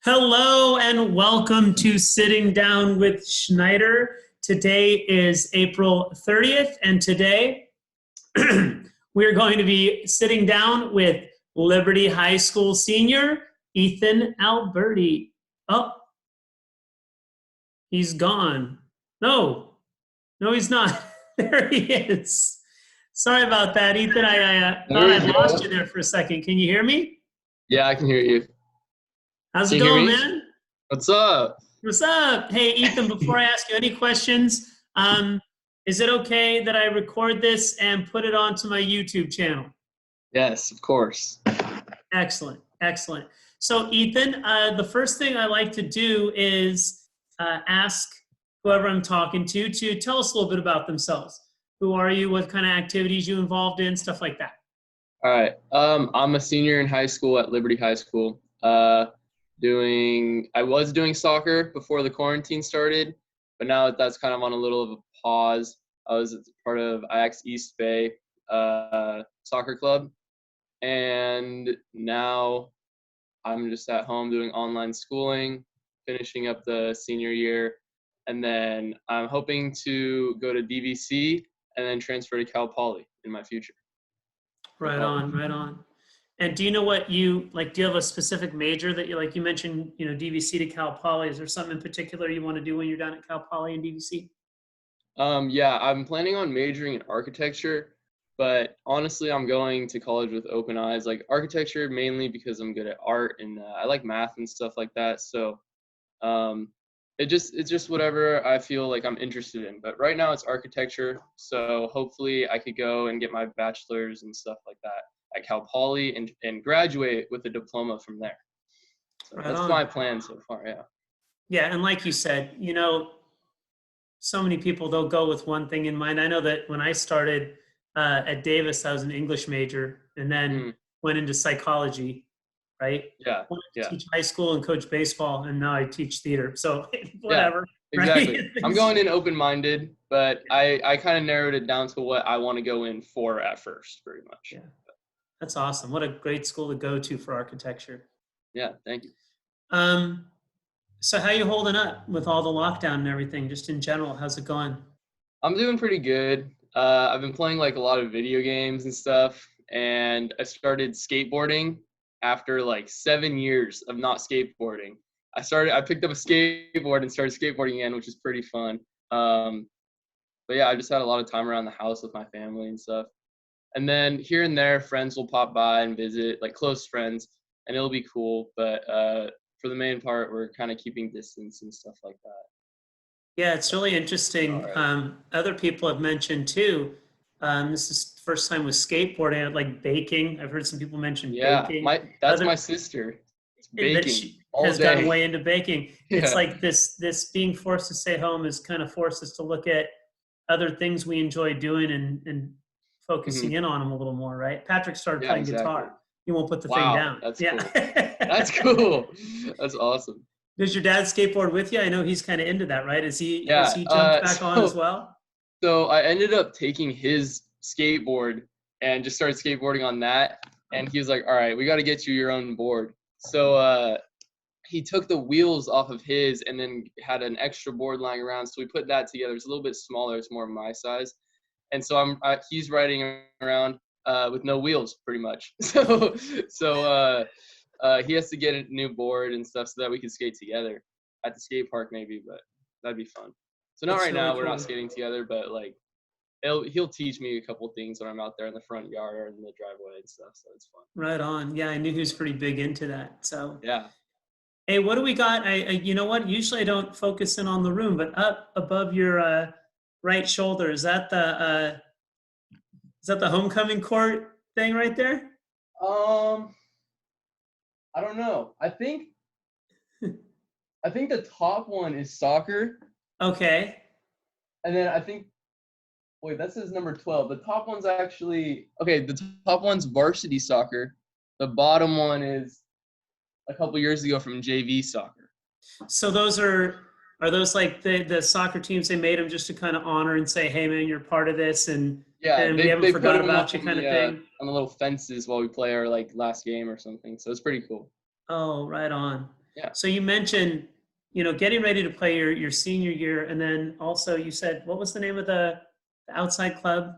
Hello and welcome to Sitting Down with Schneider. Today is April 30th, and today we are going to be sitting down with Liberty High School senior Ethan Alberti. Oh, he's gone. No, he's not. There he is. Sorry about that, Ethan. I thought There I you lost go. you there for a second. Can you hear me? Yeah, I can hear you. How's it Can you hear going, me? man? What's up? What's up? Hey, Ethan, before I ask you any questions, is it okay that I record this and put it onto my YouTube channel? Yes, of course. Excellent, excellent. So, Ethan, the first thing I like to do is ask whoever I'm talking to tell us a little bit about themselves. Who are you? What kind of activities you involved in? Stuff like that. All right. I'm a senior in high school at Liberty High School. I was doing soccer before the quarantine started, but now that's kind of on a little of a pause. I was part of Ajax East Bay soccer club, and now I'm just at home doing online schooling, finishing up the senior year, and then I'm hoping to go to DVC and then transfer to Cal Poly in my future for Right college. on, right on. And do you know what you like? Do you have a specific major that you like? You mentioned, DVC to Cal Poly. Is there something in particular you want to do when you're down at Cal Poly and DVC? Yeah, I'm planning on majoring in architecture, but honestly, I'm going to college with open eyes. Like architecture mainly because I'm good at art and I like math and stuff like that. So um, it's just whatever I feel like I'm interested in. But right now it's architecture, so hopefully I could go and get my bachelor's and stuff like that at Cal Poly and graduate with a diploma from there. So Right that's my on. plan so far. Yeah. Yeah, and like you said, so many people they'll go with one thing in mind. I know that when I started at Davis, I was an English major, and then Mm, went into psychology. Right, yeah. wanted to Yeah. teach high school and coach baseball, and now I teach theater. So Yeah, whatever, right? exactly. I'm going in open-minded, but I kind of narrowed it down to what I want to go in for at first, pretty much. Yeah, that's awesome. What a great school to go to for architecture. Yeah, thank you. Um, so how you holding up with all the lockdown and everything, just in general? How's it going? I'm doing pretty good. I've been playing like a lot of video games and stuff, and I started skateboarding after like 7 years of not skateboarding. I picked up a skateboard and started skateboarding again, which is pretty fun. Um, but yeah, I just had a lot of time around the house with my family and stuff. And then here and there, friends will pop by and visit, like close friends, and it'll be cool. But for the main part, we're kind of keeping distance and stuff like that. Yeah, it's really All interesting. right. Other people have mentioned too. This is the first time with skateboarding, like baking. I've heard some people mention Yeah, baking. that's my Other sister. It's that baking she all has gotten day. way into baking. It's Yeah. like this being forced to stay home has kind of forced us to look at other things we enjoy doing and focusing Hmm. in on them a little more, right? Patrick started Yeah, playing exactly. guitar. He won't put the thing Wow, down. that's Yeah. cool. That's cool. That's awesome. Does your dad skateboard with you? I know he's kind of into that, right? Is he has Yeah. he jumped back on as well? So I ended up taking his skateboard and just started skateboarding on that. And he was like, "All right, we got to get you your own board." So he took the wheels off of his and then had an extra board lying around. So we put that together. It's a little bit smaller. It's more my size. And so he's riding around with no wheels pretty much. So he has to get a new board and stuff so that we can skate together at the skate park maybe, but that'd be fun. So not That's right really now, we're not cool. skating together, but like he'll teach me a couple things when I'm out there in the front yard or in the driveway and stuff. So it's fun. Right on. Yeah, I knew he was pretty big into that. So, Yeah. hey, what do we got? You know what? Usually I don't focus in on the room, but up above your right shoulder, is that the homecoming court thing right there? Um, I don't know. I think the top one is soccer, Okay. and then I think wait, that says number 12. The top one's actually okay. The top one's varsity soccer. The bottom one is a couple years ago from JV soccer. So those are those like the soccer teams they made them just to kind of honor and say, hey man, you're part of this Yeah, and we haven't they put forgot them about you kind of thing. on the little fences while we play our like last game or something. So it's pretty cool. Oh, right on. Yeah. So you mentioned, getting ready to play your senior year, and then also you said, what was the name of the outside club?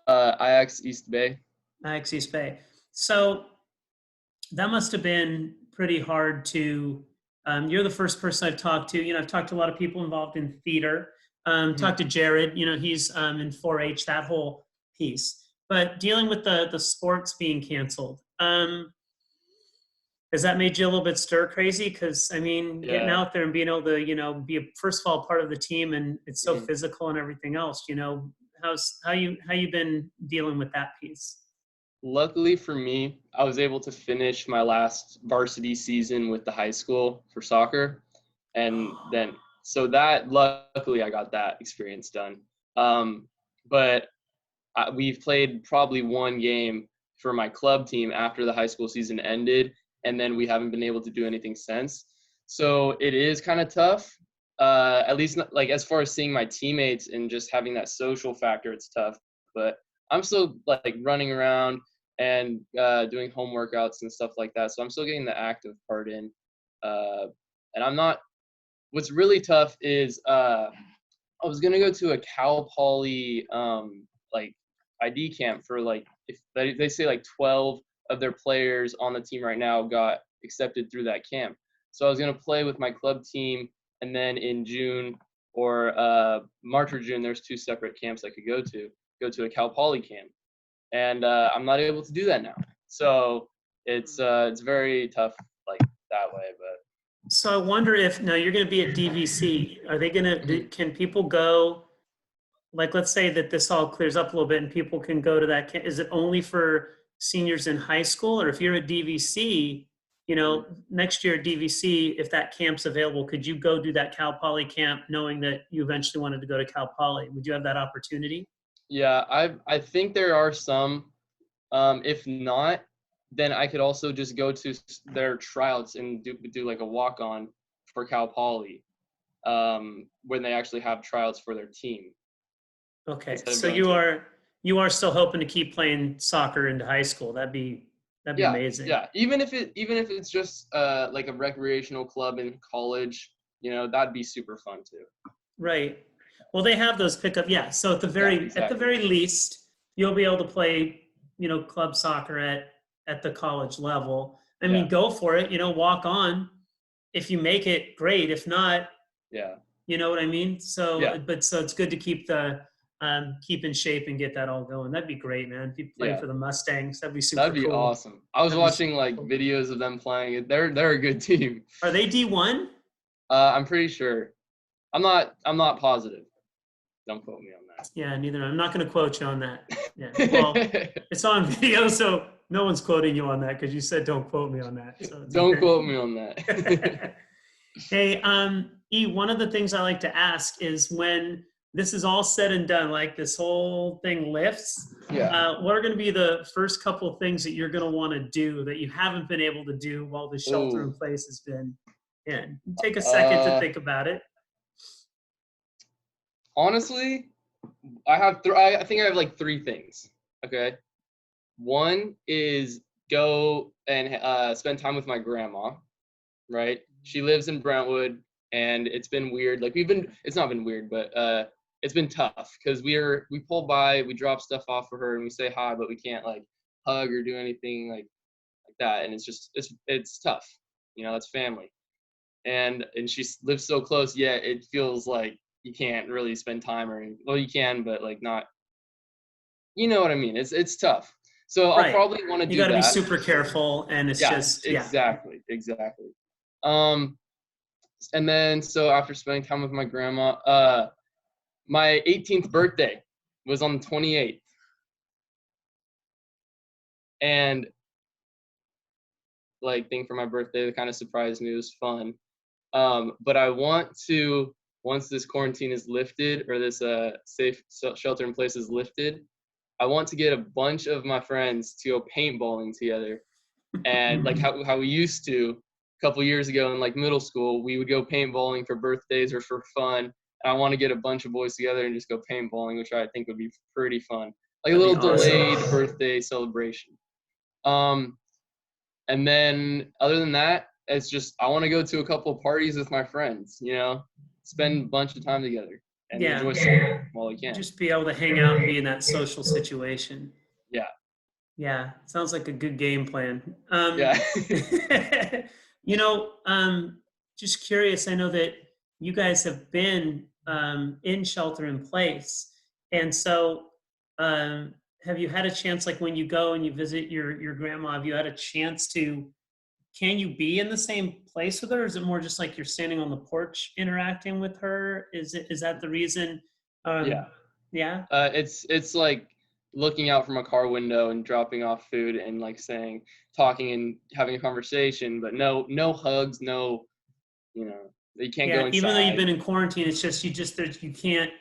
Ajax East Bay. Ajax East Bay. So that must have been pretty hard to. You're the first person I've talked to. I've talked to a lot of people involved in theater. Mhm. Talked to Jared. He's in 4-H, that whole piece. But dealing with the sports being canceled, has that made you a little bit stir crazy? Because I mean, getting Yeah. out there and being able to, be a first of all part of the team, and it's so Mhm. physical and everything else. How you been dealing with that piece? Luckily for me, I was able to finish my last varsity season with the high school for soccer. And then, so that luckily I got that experience done. But we've played probably one game for my club team after the high school season ended, and then we haven't been able to do anything since. So it is kind of tough. At least like as far as seeing my teammates and just having that social factor, it's tough. But I'm still like running around and doing home workouts and stuff like that. So I'm still getting the active part in. And I'm not. What's really tough is I was gonna go to a Cal Poly like ID camp for like if they say like 12 of their players on the team right now got accepted through that camp. So I was gonna play with my club team, and then in June or March or June, there's two separate camps I could go to a Cal Poly camp, and I'm not able to do that now. So it's very tough like that way, but. So I wonder if now you're going to be at DVC. Are they going to? Mhm. Can people go? Like, let's say that this all clears up a little bit, and people can go to that. Is it only for seniors in high school, or if you're at DVC, Mhm. next year at DVC, if that camp's available, could you go do that Cal Poly camp, knowing that you eventually wanted to go to Cal Poly? Would you have that opportunity? Yeah, I think there are some. If not, then I could also just go to their tryouts and do like a walk on for Cal Poly when they actually have tryouts for their team Okay, instead of so going you to. are you are still hoping to keep playing soccer into high school. That'd be Yeah, amazing. yeah. Even if it's just like a recreational club in college, that'd be super fun too. Right. Well, they have those pickup. Yeah. So Yeah, at the exactly. very least, you'll be able to play, club soccer at the college level. I Yeah, mean, go for it. Walk on. If you make it, great. If not, yeah, you know what I mean. yeah, So it's good to keep in shape and get that all going. That'd be great, man. If you play yeah. for the Mustangs, that'd be super That'd be cool. awesome. I was That'd be watching super like cool. videos of them playing it. They're a good team. Are they D1? I'm pretty sure. I'm not positive. Don't quote me on Yeah, neither. I'm not going to quote you on that. Yeah. Well, that. it's on video, so no one's quoting you on that because you said don't quote me on that. So it's Don't very. quote me on that. Hey, E, one of the things I like to ask is when this is all said and done, like this whole thing lifts, Yeah. what are going to be the first couple of things that you're going to want to do that you haven't been able to do while the shelter in Ooh. place has been in? Take a second to Uh, think about it. honestly, I think I have like three things. Okay. One is go and spend time with my grandma. Right. She lives in Brentwood, and it's been weird. Like it's not been weird, but it's been tough because we pull by, we drop stuff off for her, and we say hi, but we can't like hug or do anything like that, and it's tough. It's family, and she lives so close, yet it feels like you can't really spend time or well, you can, but like not. You know what I mean? It's tough. So I'll Right. probably want to You do got to be that. super careful, and it's Yes, just, yeah. exactly. Um, and then so after spending time with my grandma, my 18th birthday was on the 28th, and like thing for my birthday, the kind of surprised me, was fun. But I want to, once this quarantine is lifted or this safe shelter in place is lifted, I want to get a bunch of my friends to go paintballing together. And like how we used to a couple years ago in like middle school, we would go paintballing for birthdays or for fun. And I want to get a bunch of boys together and just go paintballing, which I think would be pretty fun, like a That'd be little awesome. delayed birthday celebration. And then other than that, it's just I want to go to a couple of parties with my friends, spend a bunch of time together and Yeah. enjoy summer while we can. Just be able to hang out and be in that social situation. Yeah. Yeah, sounds like a good game plan. Yeah. You know, just curious, I know that you guys have been in shelter in place. And so have you had a chance, like when you go and you visit your grandma, have you had a chance to, can you be in the same place with her? Or is it more just like you're standing on the porch interacting with her? Is that the reason? Yeah. Yeah. It's like looking out from a car window and dropping off food and like talking and having a conversation, but no hugs, no, you can't go Yeah, even though you've inside. been in quarantine, it's just you can't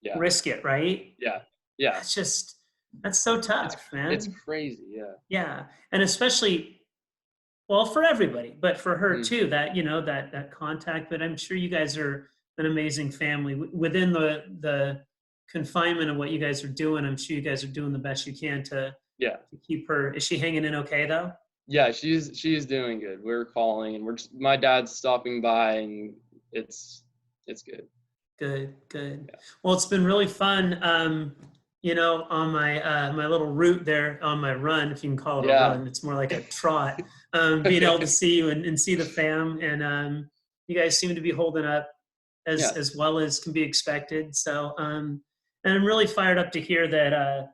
Yeah. risk it, right? Yeah. Yeah. That's so It's tough, it's man. crazy. Yeah. Yeah, and especially, well, for everybody, but for her Mhm. too. That contact. But I'm sure you guys are an amazing family within the confinement of what you guys are doing. I'm sure you guys are doing the best you can Yeah. to keep her. Is she hanging in okay though? Yeah, she's doing good. We're calling and my dad's stopping by and it's good. Good, good. Yeah. Well, it's been really fun. On my little route there on my run, if you can call it a Yeah. run, it's more like a trot. Being able to Okay. see you and see the fam, and you guys seem to be holding up Yeah. as well as can be expected. So, and I'm really fired up to hear that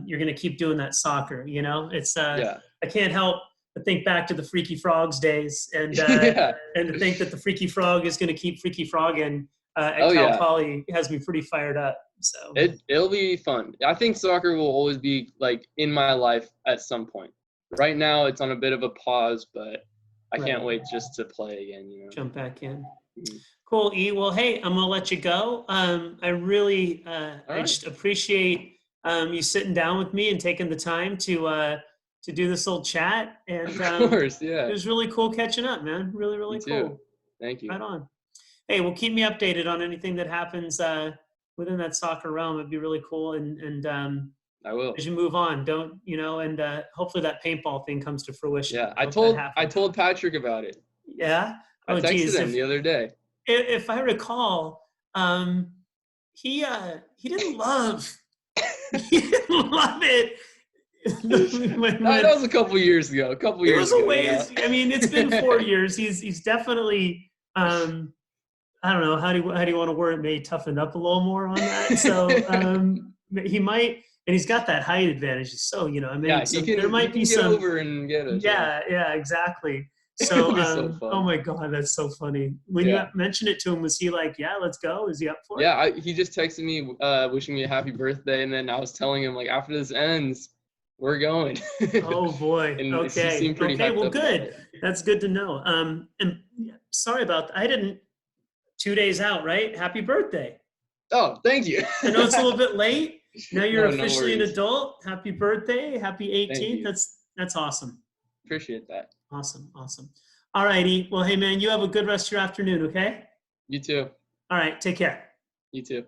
you're going to keep doing that soccer. It's Yeah. I can't help but think back to the Freaky Frogs days, Yeah. and to think that the Freaky Frog is going to keep Freaky Frogging at Oh Cal yeah. Poly has me pretty fired up. So It'll be fun. I think soccer will always be like in my life at some point. Right now it's on a bit of a pause, but I can't right, wait just to play again, jump back in. Mhm. Cool, E. Well, hey, I'm gonna let you go. I really, All I right. just appreciate you sitting down with me and taking the time to do this little chat. And Of course, it yeah. was really cool catching up, man. Really, You really too. cool. Thank you. Right on. Hey, well, keep me updated on anything that happens within that soccer realm. It'd be really cool. And I will. as you move on, don't and hopefully that paintball thing comes to fruition. Yeah. I I hope that told I happens. told Patrick about it. Yeah. I Oh, texted geez. him the other day. If I recall, um, he didn't love he didn't love it. That was a couple years ago. A couple It years was a ago, ways. I mean, it's been 4 years. He's definitely. I don't know, how do you want to word it? Maybe toughened up a little more on that. So he might, and he's got that height advantage. So I mean, Yeah, so he there can might be get some. over and get us. Yeah. Yeah, exactly. It'll So be so oh fun. my God, that's so funny. When you Yeah. mentioned it to him, was he like, "Yeah, let's go"? Is he up for it? Yeah, he just texted me wishing me a happy birthday, and then I was telling him like after this ends, we're going. Oh boy. And he Okay. seemed pretty Okay. hyped Well, up about good. it. That's good to know. And sorry about that. I didn't. 2 days out, right? Happy birthday. Oh, thank you. I know it's a little bit late. Now you're No officially an worries. adult. Happy birthday. Happy Thank 18th. you. That's awesome. Appreciate that. Awesome. Awesome. All righty. Well, hey man, you have a good rest of your afternoon, okay? You too. All right. Take care. You too.